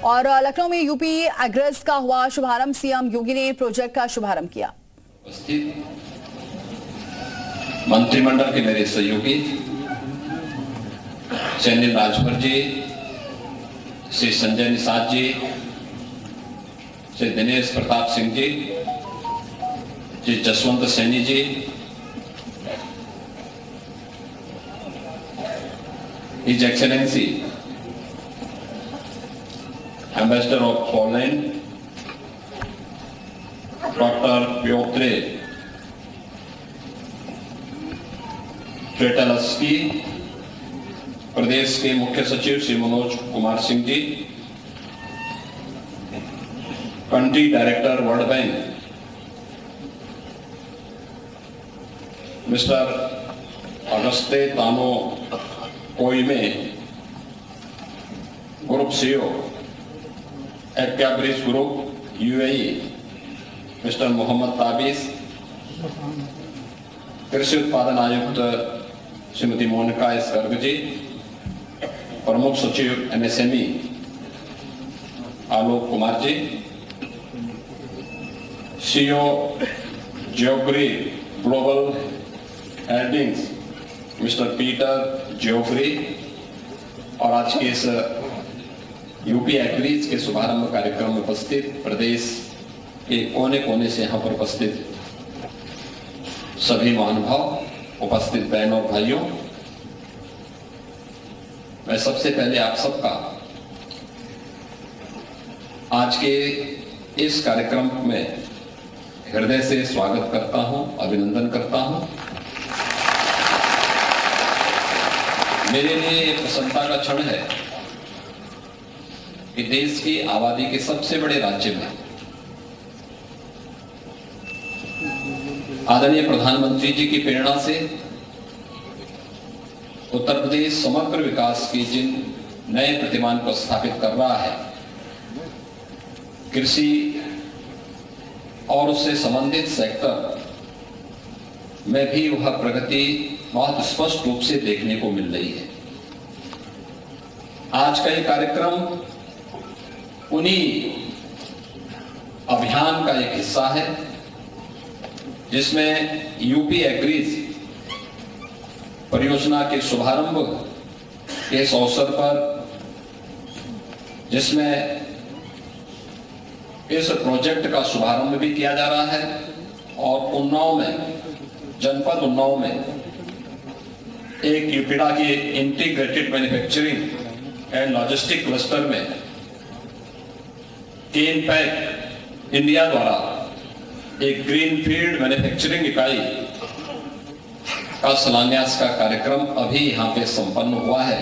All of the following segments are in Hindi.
और लखनऊ में यूपी एग्रेस का हुआ शुभारंभ। सीएम योगी ने प्रोजेक्ट का शुभारंभ किया। मंत्रिमंडल के मेरे सहयोगी चैनिल Rajbhar ji, Shri Sanjay Nishad ji, Shri Dinesh Pratap Singh ji, Shri Jaswant Saini ji, his excellency ambassador of Poland doctor Piotr ट्रेटलस्की, प्रदेश के मुख्य सचिव Shri Manoj Kumar Singh ji, country director world bank mister Auguste Tano Kouame, group CEO एक्याब्रिज group UAE mister Mohammed Tabish, कृषि उत्पादन आयुक्त श्रीमती मोनिका एस गर्ग जी, प्रमुख सचिव एमएसएमई आलोक कुमार जी, सीईओ जियोग्री ग्लोबल एल्डिंग्स मिस्टर पीटर जियोग्री, और आज के इस यूपी एग्रीज के शुभारंभ कार्यक्रम में उपस्थित प्रदेश के कोने कोने से यहाँ पर उपस्थित सभी महानुभाव, उपस्थित बहनों और भाइयों, मैं सबसे पहले आप सबका आज के इस कार्यक्रम में हृदय से स्वागत करता हूं, अभिनंदन करता हूं। मेरे लिए एक प्रसन्नता का क्षण है कि देश की आबादी के सबसे बड़े राज्य में आदरणीय प्रधानमंत्री जी की प्रेरणा से उत्तर प्रदेश समग्र विकास के जिन नए प्रतिमान को स्थापित कर रहा है, कृषि और उससे संबंधित सेक्टर में भी वह प्रगति बहुत स्पष्ट रूप से देखने को मिल रही है। आज का ये कार्यक्रम उन्हीं अभियान का एक हिस्सा है जिसमें यूपी एग्रीज परियोजना के शुभारंभ के इस अवसर पर, जिसमें इस प्रोजेक्ट का शुभारंभ भी किया जा रहा है और उन्नाव में, जनपद उन्नाव में एक यूपीडा की integrated manufacturing and logistic cluster में केन पैक इंडिया द्वारा एक ग्रीनफील्ड मैन्युफैक्चरिंग इकाई का शिलान्यास का कार्यक्रम अभी यहाँ पे संपन्न हुआ है,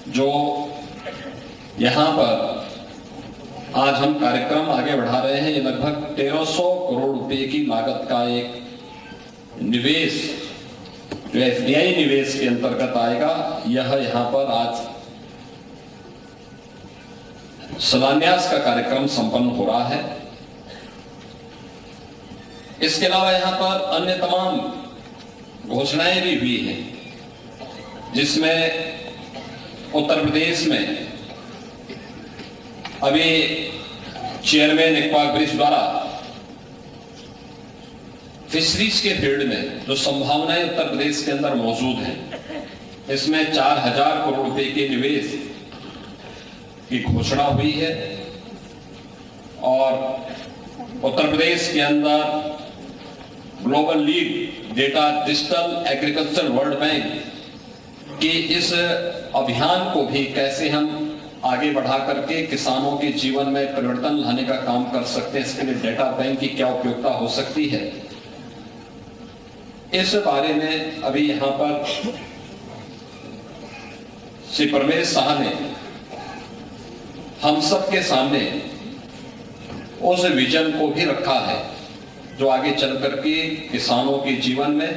जो यहाँ पर आज हम कार्यक्रम आगे बढ़ा रहे हैं। ये लगभग 1300 करोड़ रुपए की लागत का एक निवेश जो एफडीआई निवेश के अंतर्गत आएगा, यह यहाँ पर आज शिलान्यास का कार्यक्रम संपन्न हो रहा है। इसके अलावा यहाँ पर अन्य तमाम घोषणाएं भी हुई हैं, जिसमें उत्तर प्रदेश में अभी चेयरमैन एक्वाब्रिज द्वारा फिशरीज के फील्ड में जो संभावनाएं उत्तर प्रदेश के अंदर मौजूद हैं, इसमें 4000 करोड़ रुपए के निवेश की घोषणा हुई है और उत्तर प्रदेश के अंदर global lead data digital agriculture world bank के इस अभियान को भी कैसे हम आगे बढ़ा करके किसानों के जीवन में परिवर्तन लाने का काम कर सकते हैं, इसके लिए डेटा बैंक की क्या उपयोगिता हो सकती है, इस बारे में अभी यहाँ पर श्री परमेश शाह ने हम सबके सामने उस विजन को भी रखा है जो आगे चल करके किसानों के जीवन में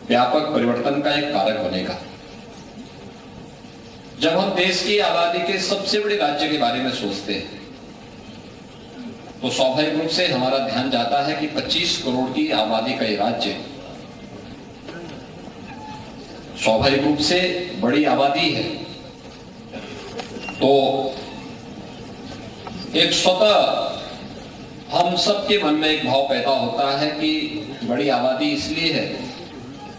व्यापक परिवर्तन का एक कारक बनेगा। जब हम देश की आबादी के सबसे बड़े राज्य के बारे में सोचते हैं तो स्वाभाविक रूप से हमारा ध्यान जाता है कि 25 करोड़ की आबादी का ये राज्य स्वाभाविक रूप से बड़ी आबादी है। तो एक स्वतः हम सबके मन में एक भाव पैदा होता है कि बड़ी आबादी इसलिए है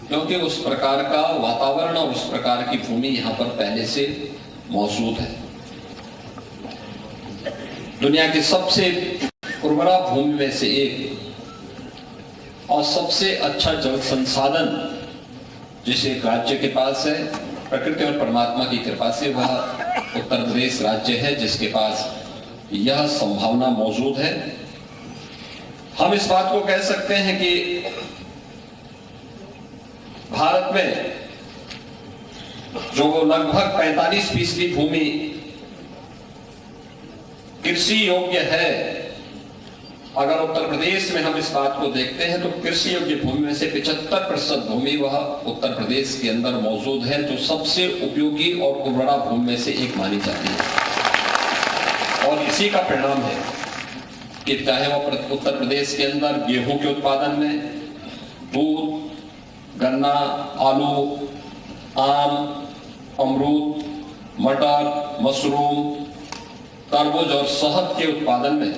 क्योंकि उस प्रकार का वातावरण और उस प्रकार की भूमि यहां पर पहले से मौजूद है। दुनिया की सबसे उर्वरा भूमि में से एक और सबसे अच्छा जल संसाधन जिस एक राज्य के पास है, प्रकृति और परमात्मा की कृपा से वह उत्तर प्रदेश राज्य है जिसके पास यह संभावना मौजूद है। हम इस बात को कह सकते हैं कि भारत में जो लगभग 45% भूमि कृषि योग्य है, अगर उत्तर प्रदेश में हम इस बात को देखते हैं तो कृषि योग्य भूमि में से 75% भूमि वह उत्तर प्रदेश के अंदर मौजूद है, जो सबसे उपयोगी और उर्वरा भूमि में से एक मानी जाती है। और इसी का परिणाम है कि चाहे वह उत्तर प्रदेश के अंदर गेहूं के उत्पादन में, दूध, गन्ना, आलू, आम, अमरूद, मटर, मशरूम, तरबूज और शहद के उत्पादन में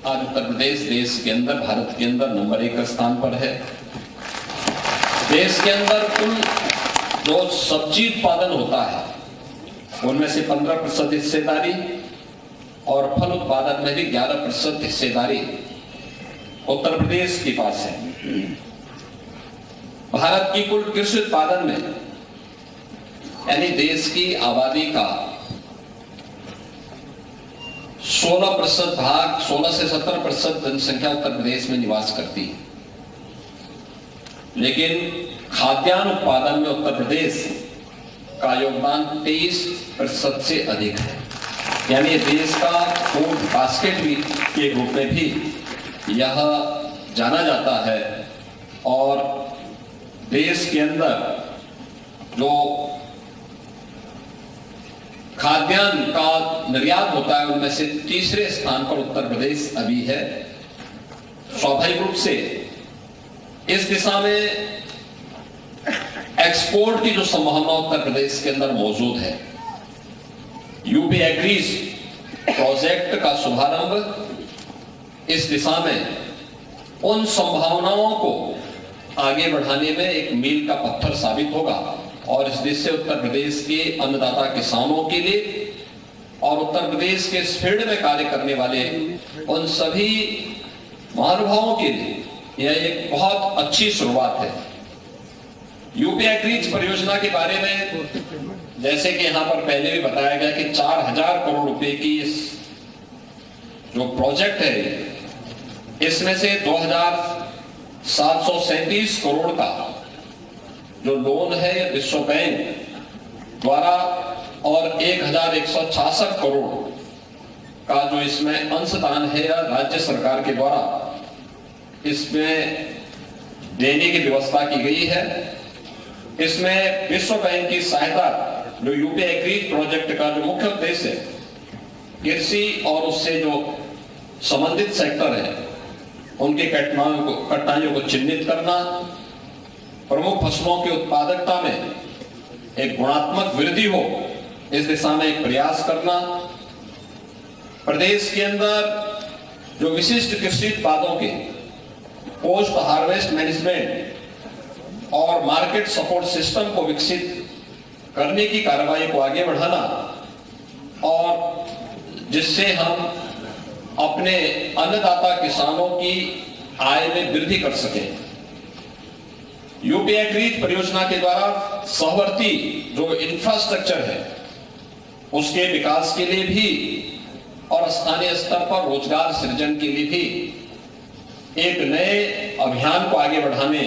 आज उत्तर प्रदेश देश के अंदर, भारत के अंदर नंबर 1 स्थान पर है। देश के अंदर कुल जो सब्जी उत्पादन होता है उनमें से 15% हिस्सेदारी और फल उत्पादन में भी 11% हिस्सेदारी उत्तर प्रदेश के पास है। भारत की कुल कृषि उत्पादन में यानी देश की आबादी का 16% भाग, 16 से 17% जनसंख्या उत्तर प्रदेश में निवास करती है, लेकिन खाद्यान्न उत्पादन में उत्तर प्रदेश का योगदान 23% से अधिक है। यानी देश का फूड बास्केट भी के रूप में भी यह जाना जाता है। और देश के अंदर जो खाद्यान्न का निर्यात होता है उनमें से तीसरे स्थान पर उत्तर प्रदेश अभी है। स्वाभाविक रूप से इस दिशा में एक्सपोर्ट की जो संभावना उत्तर प्रदेश के अंदर मौजूद है, यूपी एग्रीज प्रोजेक्ट का शुभारंभ इस दिशा में उन संभावनाओं को आगे बढ़ाने में एक मील का पत्थर साबित होगा और इस दिशा से उत्तर प्रदेश के अन्नदाता किसानों के लिए और उत्तर प्रदेश के इस फील्ड में कार्य करने वाले उन सभी महानुभावों के लिए यह एक बहुत अच्छी शुरुआत है। यूपी एग्रीज परियोजना के बारे में जैसे कि यहां पर पहले भी बताया गया कि 4000 करोड़ रुपए की इस जो प्रोजेक्ट है इसमें से 2737 करोड़ का जो लोन है विश्व बैंक द्वारा और 1166 करोड़ का जो इसमें अंशदान है या राज्य सरकार के द्वारा इसमें देने की व्यवस्था की गई है। इसमें विश्व बैंक की सहायता जो यूपी एग्रीज प्रोजेक्ट का जो मुख्य उद्देश्य है कृषि और उससे जो संबंधित सेक्टर है उनके कठिनाइयों को चिन्हित करना, प्रमुख फसलों की उत्पादकता में एक गुणात्मक वृद्धि हो इस दिशा में एक प्रयास करना, प्रदेश के अंदर जो विशिष्ट कृषि उत्पादों के पोस्ट हार्वेस्ट मैनेजमेंट और मार्केट सपोर्ट सिस्टम को विकसित करने की कार्रवाई को आगे बढ़ाना और जिससे हम अपने अन्नदाता किसानों की आय में वृद्धि कर सकें। यूपी एग्रीज परियोजना के द्वारा सहवर्ती जो इंफ्रास्ट्रक्चर है उसके विकास के लिए भी और स्थानीय स्तर पर रोजगार सृजन के लिए भी एक नए अभियान को आगे बढ़ाने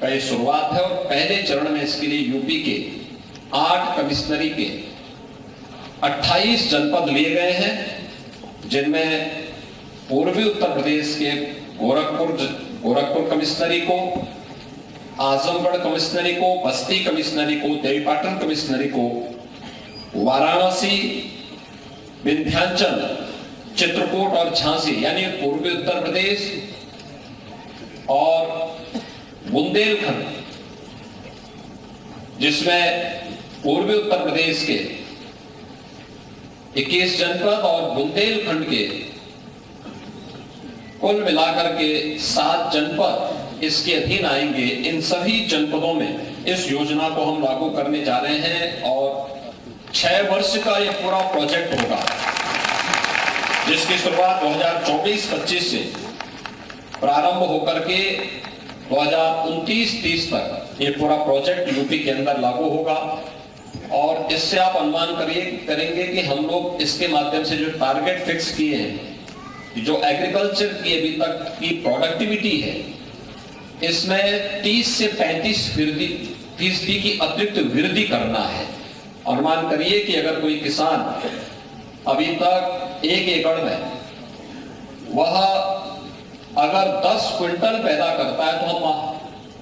का ये शुरुआत है। और पहले चरण में इसके लिए यूपी के 8 कमिश्नरी के 28 जनपद लिए गए हैं, जिनमें पूर्वी उत्तर प्रदेश के गोरखपुर कमिश्नरी को, आजमगढ़ कमिश्नरी को, बस्ती कमिश्नरी को, देवीपाटन कमिश्नरी को, वाराणसी, विंध्याचल, चित्रकूट और झांसी यानी पूर्वी उत्तर प्रदेश और बुंदेलखंड जिसमें पूर्वी उत्तर प्रदेश के 21 जनपद और बुंदेलखंड के कुल मिलाकर के 7 जनपद इसके अधीन आएंगे। इन सभी जनपदों में इस योजना को हम लागू करने जा रहे हैं और 6 वर्ष का ये पूरा प्रोजेक्ट होगा, जिसकी शुरुआत 2024-25 से प्रारंभ होकर के 2029-30 तक ये पूरा प्रोजेक्ट यूपी के अंदर लागू होगा। और इससे आप अनुमान करेंगे कि हम लोग इसके माध्यम से जो टारगेट फिक्स किए हैं, जो एग्रीकल्चर की अभी तक की प्रोडक्टिविटी है, इसमें 30 से 35% की अतिरिक्त वृद्धि करना है। अनुमान करिए कि अगर कोई किसान अभी तक 1 एकड़ में वह अगर 10 क्विंटल पैदा करता है, तो हम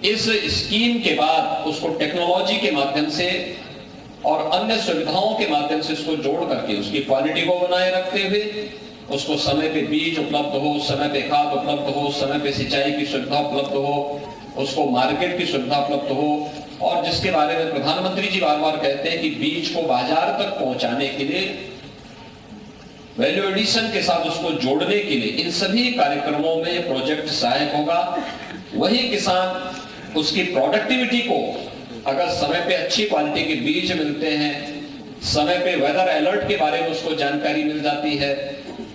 इस स्कीम के बाद उसको टेक्नोलॉजी के माध्यम से और अन्य सुविधाओं के माध्यम से इसको जोड़ करके उसकी क्वालिटी को बनाए रखते हुए उसको समय पे बीज उपलब्ध हो, समय पे खाद उपलब्ध हो, समय पे सिंचाई की सुविधा उपलब्ध हो, उसको मार्केट की सुविधा उपलब्ध हो, और जिसके बारे में प्रधानमंत्री जी बार बार कहते हैं कि बीज को बाजार तक पहुंचाने के लिए, वैल्यू एडिशन के साथ उसको जोड़ने के लिए इन सभी कार्यक्रमों में प्रोजेक्ट सहायक होगा। वही किसान उसकी प्रोडक्टिविटी को, अगर समय पे अच्छी क्वालिटी के बीज मिलते हैं, समय पे वेदर अलर्ट के बारे में उसको जानकारी मिल जाती है,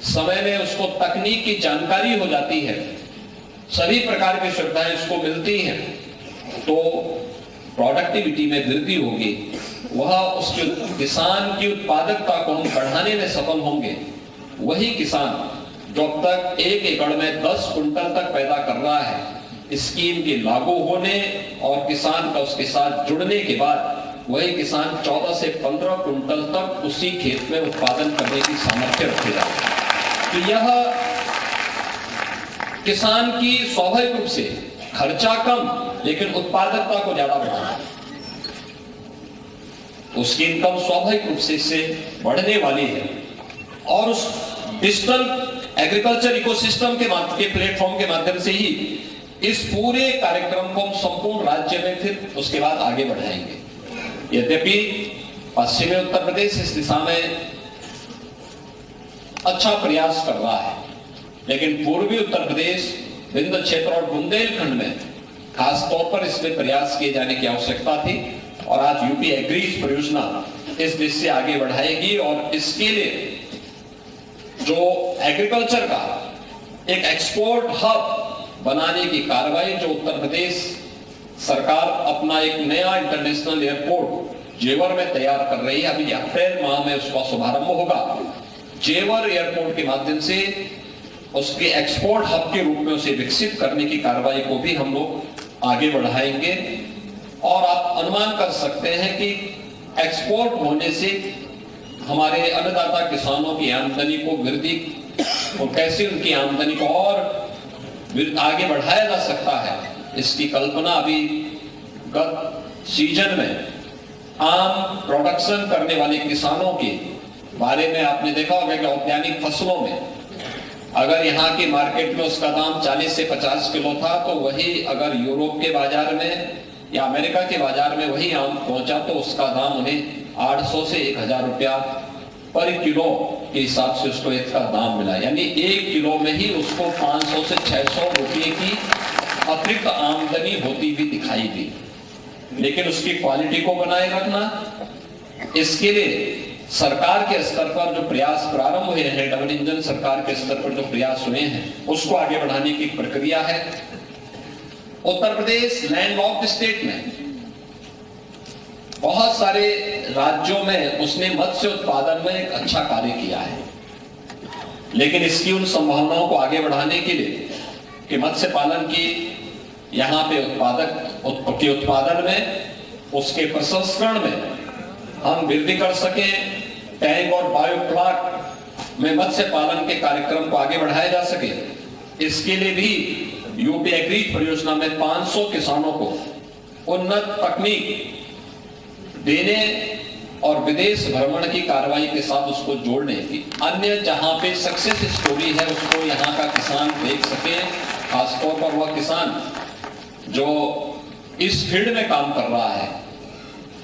समय में उसको तकनीक की जानकारी हो जाती है, सभी प्रकार की सुविधाएं उसको मिलती हैं, तो प्रोडक्टिविटी में वृद्धि होगी। वह उसके किसान की उत्पादकता को हम बढ़ाने में सफल होंगे। वही किसान जो अब तक 1 एकड़ में 10 कुंटल तक पैदा कर रहा है, स्कीम के लागू होने और किसान का उसके साथ जुड़ने के बाद वही किसान 14 से 15 कुंटल तक उसी खेत में उत्पादन करने की सामर्थ्य रखेगा। तो यह किसान की स्वाभाविक रूप से खर्चा कम लेकिन उत्पादकता को ज्यादा बढ़ाना, उसकी इनकम स्वाभाविक रूप से इससे बढ़ने वाली है। और उस डिजिटल एग्रीकल्चर इकोसिस्टम के प्लेटफॉर्म के माध्यम से ही इस पूरे कार्यक्रम को हम संपूर्ण राज्य में फिर उसके बाद आगे बढ़ाएंगे। यद्यपि पश्चिमी उत्तर प्रदेश इस दिशा में अच्छा प्रयास कर रहा है, लेकिन पूर्वी उत्तर प्रदेश, विंध्य क्षेत्र और बुंदेलखंड में खास तौर पर इसमें प्रयास किए जाने की आवश्यकता थी। और आज यूपी एग्रीज परियोजना इस दिशा से आगे बढ़ाएगी और इसके लिए जो एग्रीकल्चर का एक एक्सपोर्ट हब बनाने की कार्रवाई, जो उत्तर प्रदेश सरकार अपना एक नया इंटरनेशनल एयरपोर्ट जेवर में तैयार कर रही है, अभी अप्रैल माह में उसका शुभारंभ होगा। जेवर एयरपोर्ट के माध्यम से उसके एक्सपोर्ट हब के रूप में उसे विकसित करने की कार्रवाई को भी हम लोग आगे बढ़ाएंगे। और आप अनुमान कर सकते हैं कि एक्सपोर्ट होने से हमारे अन्नदाता किसानों की आमदनी को वृद्धि और कैसे उनकी आमदनी को और आगे बढ़ाया जा सकता है, इसकी कल्पना अभी गत सीजन में आम प्रोडक्शन करने वाले किसानों के बारे में आपने देखा होगा कि औद्यानिक फसलों में अगर यहाँ की मार्केट में उसका दाम 40 से 50 किलो था, तो वही अगर यूरोप के बाजार में या अमेरिका के बाजार में वही आम पहुंचा तो उसका दाम उन्हें 800 से 1000 रुपया पर किलो के हिसाब से उसको इसका दाम मिला। यानी 1 किलो में ही उसको 500 से 600 रुपये की अतिरिक्त आमदनी होती हुई दिखाई दी। लेकिन उसकी क्वालिटी को बनाए रखना, इसके लिए सरकार के स्तर पर जो प्रयास प्रारंभ हुए हैं, डबल इंजन सरकार के स्तर पर जो प्रयास हुए हैं, उसको आगे बढ़ाने की प्रक्रिया है। उत्तर प्रदेश लैंडलॉक्ड स्टेट में बहुत सारे राज्यों में उसने मत्स्य उत्पादन में एक अच्छा कार्य किया है, लेकिन इसकी उन संभावनाओं को आगे बढ़ाने के लिए कि मत्स्य पालन की यहाँ पे उत्पादन में, उसके प्रसंस्करण में हम वृद्धि कर सकें, टैंक और बायोफ्लाक में मत्स्य पालन के कार्यक्रम को आगे बढ़ाया जा सके, इसके लिए भी यूपी एग्रीज परियोजना में 500 किसानों को उन्नत तकनीक देने और विदेश भ्रमण की कार्रवाई के साथ उसको जोड़ने की, अन्य जहां पे सक्सेस स्टोरी है उसको यहाँ का किसान देख सके। खासतौर पर वह किसान जो इस फील्ड में काम कर रहा है,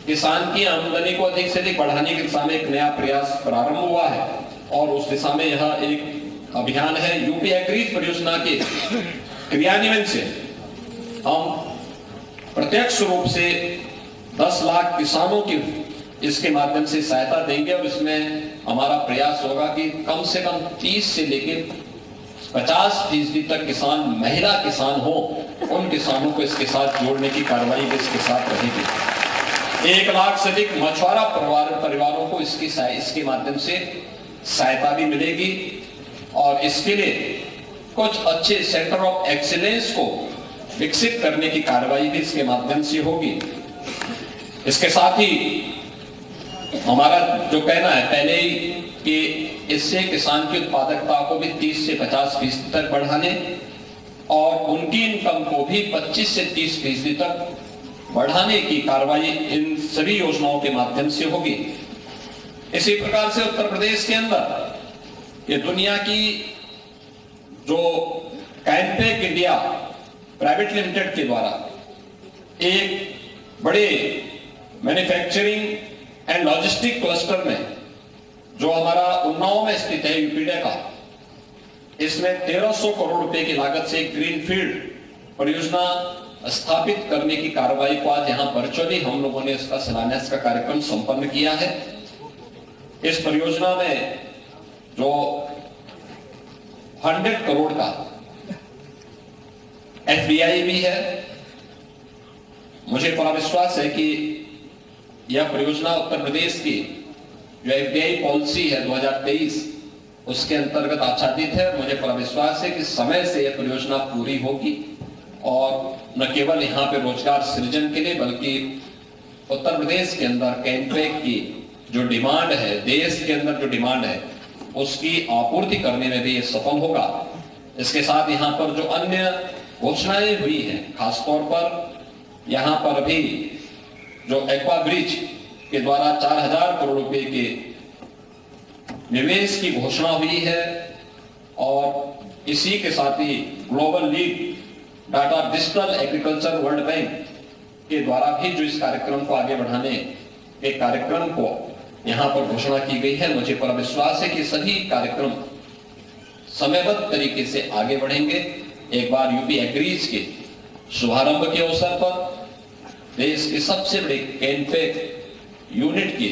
किसान की आमदनी को अधिक से अधिक बढ़ाने की दिशा में एक नया प्रयास प्रारंभ हुआ है और उस दिशा में यह एक अभियान है। यूपी एग्रीज परियोजना के क्रियान्वयन से हम प्रत्यक्ष रूप से 10 लाख किसानों की इसके माध्यम से सहायता देंगे और इसमें हमारा प्रयास होगा कि कम से कम 30 से लेकर 50% तक किसान महिला किसान हो, उन किसानों को इसके साथ जोड़ने की कार्रवाई भी इसके साथ रहेगी। 1 लाख से अधिक मछुआरा परिवारों को इसके माध्यम से सहायता भी मिलेगी और इसके लिए कुछ अच्छे सेंटर ऑफ एक्सीलेंस को विकसित करने की कार्रवाई भी इसके माध्यम से होगी। इसके साथ ही हमारा जो कहना है पहले ही कि इससे किसान की उत्पादकता को भी 30 से 50% तक बढ़ाने और उनकी इनकम को भी 25 से 30% तक बढ़ाने की कार्रवाई इन सभी योजनाओं के माध्यम से होगी। इसी प्रकार से उत्तर प्रदेश के अंदर ये दुनिया की जो कैनपेक इंडिया प्राइवेट लिमिटेड के द्वारा एक बड़े मैन्युफैक्चरिंग एंड लॉजिस्टिक क्लस्टर में जो हमारा उन्नाव में स्थित है यूपीडे का, इसमें 1300 करोड़ रुपए की लागत से ग्रीनफील्ड परियोजना स्थापित करने की कार्रवाई को आज यहां वर्चुअली हम लोगों ने इसका शिलान्यास का कार्यक्रम संपन्न किया है। इस परियोजना में जो 100 करोड़ का एफडीआई भी है। मुझे पूरा विश्वास है कि यह परियोजना उत्तर प्रदेश की जो एफडीआई पॉलिसी है 2023 उसके अंतर्गत आच्छादित है। मुझे पूरा विश्वास है कि समय से यह परियोजना पूरी होगी और न केवल यहाँ पे रोजगार सृजन के लिए बल्कि उत्तर प्रदेश के अंदर कैनपेक की जो डिमांड है, देश के अंदर जो डिमांड है, उसकी आपूर्ति करने में भी ये सफल होगा। इसके साथ यहाँ पर जो अन्य घोषणाएं हुई हैं, खासतौर पर यहाँ पर भी जो एक्वा ब्रिज के द्वारा 4000 करोड़ रुपए के निवेश की घोषणा हुई है और इसी के साथ ही global lead data digital agriculture world bank के द्वारा भी जो इस कार्यक्रम को आगे बढ़ाने के कार्यक्रम को यहाँ पर घोषणा की गई है। मुझे पूरा विश्वास है कि सभी कार्यक्रम समयबद्ध तरीके से आगे बढ़ेंगे। एक बार यूपी एग्रीज के शुभारंभ के अवसर पर देश के सबसे बड़े कैनपेक यूनिट के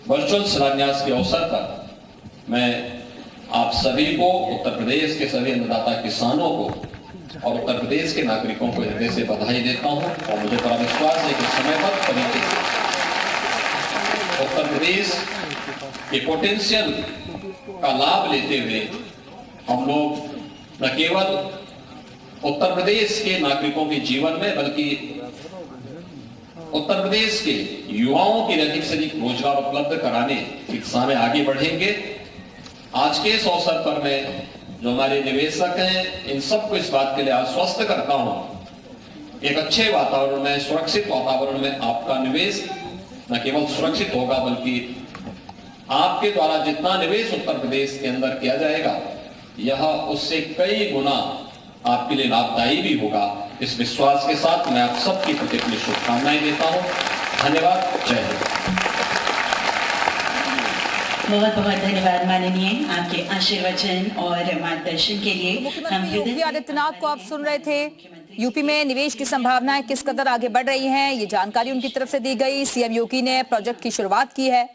वर्चुअल शिलान्यास के अवसर पर मैं आप सभी को, उत्तर प्रदेश के सभी अन्नदाता किसानों को और उत्तर प्रदेश के नागरिकों को हृदय से बधाई देता हूं और मुझे बड़ा विश्वास है कि समयबद्ध तरीके से उत्तर प्रदेश के पोटेंशियल का लाभ लेते हुए हम लोग न केवल उत्तर प्रदेश के नागरिकों के जीवन में बल्कि उत्तर प्रदेश के युवाओं के लिए अधिक से अधिक रोजगार उपलब्ध कराने की दिशा में आगे बढ़ेंगे। आज के इस अवसर पर मैं जो हमारे निवेशक हैं इन सबको इस बात के लिए आश्वस्त करता हूं, एक अच्छे वातावरण में, सुरक्षित वातावरण में आपका निवेश न केवल सुरक्षित होगा बल्कि आपके द्वारा जितना निवेश उत्तर प्रदेश के अंदर किया जाएगा यह उससे कई गुना आपके लिए लाभदायी भी होगा। इस विश्वास के साथ मैं आप सबकी प्रति अपनी शुभकामनाएं देता हूं। धन्यवाद। जय हिंद। बहुत बहुत धन्यवाद माननीय, आपके आशीर्वचन और मार्गदर्शन के लिए। मुख्यमंत्री योगी आदित्यनाथ को आप सुन रहे थे। यूपी में निवेश की संभावनाएं किस कदर आगे बढ़ रही हैं, ये जानकारी उनकी तरफ से दी गई। सीएम योगी ने प्रोजेक्ट की शुरुआत की है।